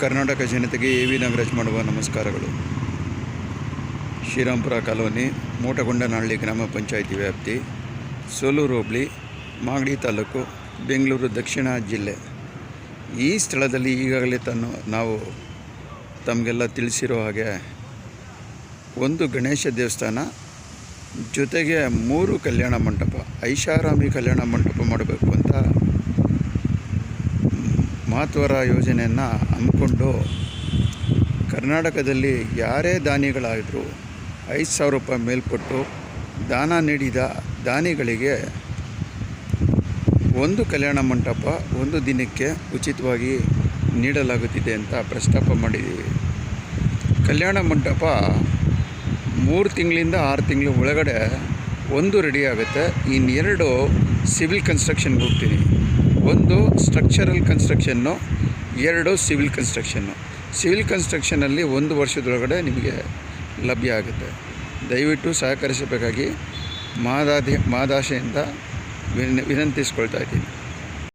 ಕರ್ನಾಟಕ ಜನತೆಗೆ ಎ.ವಿ. ನಾಗರಾಜ್ ಮಾಡುವ ನಮಸ್ಕಾರಗಳು. ಶ್ರೀರಾಂಪುರ ಕಾಲೋನಿ, ಮೋಟಗೊಂಡನಹಳ್ಳಿ ಗ್ರಾಮ ಪಂಚಾಯಿತಿ ವ್ಯಾಪ್ತಿ, ಸೋಲೂರು ಹೋಬಳಿ, ಮಾಗಡಿ ತಾಲೂಕು, ಬೆಂಗಳೂರು ದಕ್ಷಿಣ ಜಿಲ್ಲೆ. ಈ ಸ್ಥಳದಲ್ಲಿ ಈಗಾಗಲೇ ನಾವು ತಮಗೆಲ್ಲ ತಿಳಿಸಿರೋ ಹಾಗೆ ಒಂದು ಗಣೇಶ ದೇವಸ್ಥಾನ ಜೊತೆಗೆ 3 ಕಲ್ಯಾಣ ಮಂಟಪ, ಐಷಾರಾಮಿ ಕಲ್ಯಾಣ ಮಂಟಪ ಮಾಡಬೇಕು ಅಂತ ಮಹತ್ವರ ಯೋಜನೆಯನ್ನು ಹಮ್ಮಿಕೊಂಡು ಕರ್ನಾಟಕದಲ್ಲಿ ಯಾರೇ ದಾನಿಗಳಾದರೂ 5,000 ರೂಪಾಯಿ ಮೇಲ್ಪಟ್ಟು ದಾನ ನೀಡಿದ ದಾನಿಗಳಿಗೆ ಒಂದು ಕಲ್ಯಾಣ ಮಂಟಪ ಒಂದು ದಿನಕ್ಕೆ ಉಚಿತವಾಗಿ ನೀಡಲಾಗುತ್ತಿದೆ ಅಂತ ಪ್ರಸ್ತಾಪ ಮಾಡಿದ್ದೀವಿ. ಕಲ್ಯಾಣ ಮಂಟಪ 3 ತಿಂಗಳಿಂದ 6 ತಿಂಗಳ ಒಳಗಡೆ ಒಂದು ರೆಡಿ ಆಗುತ್ತೆ. ಇನ್ನೆರಡು ಸಿವಿಲ್ ಕನ್ಸ್ಟ್ರಕ್ಷನ್ಗೆ ಹೋಗ್ತೀನಿ. ಒಂದು ಸ್ಟ್ರಕ್ಚರಲ್ ಕನ್ಸ್ಟ್ರಕ್ಷನ್ನು, 2 ಸಿವಿಲ್ ಕನ್ಸ್ಟ್ರಕ್ಷನ್ನು. ಸಿವಿಲ್ ಕನ್ಸ್ಟ್ರಕ್ಷನಲ್ಲಿ 1 ವರ್ಷದೊಳಗಡೆ ನಿಮಗೆ ಲಭ್ಯ ಆಗುತ್ತೆ. ದಯವಿಟ್ಟು ಸಹಕರಿಸಬೇಕಾಗಿ ಮಹದಾಶೆಯಿಂದ ವಿನಂತಿಸ್ಕೊಳ್ತಾ ಇದ್ದೀನಿ.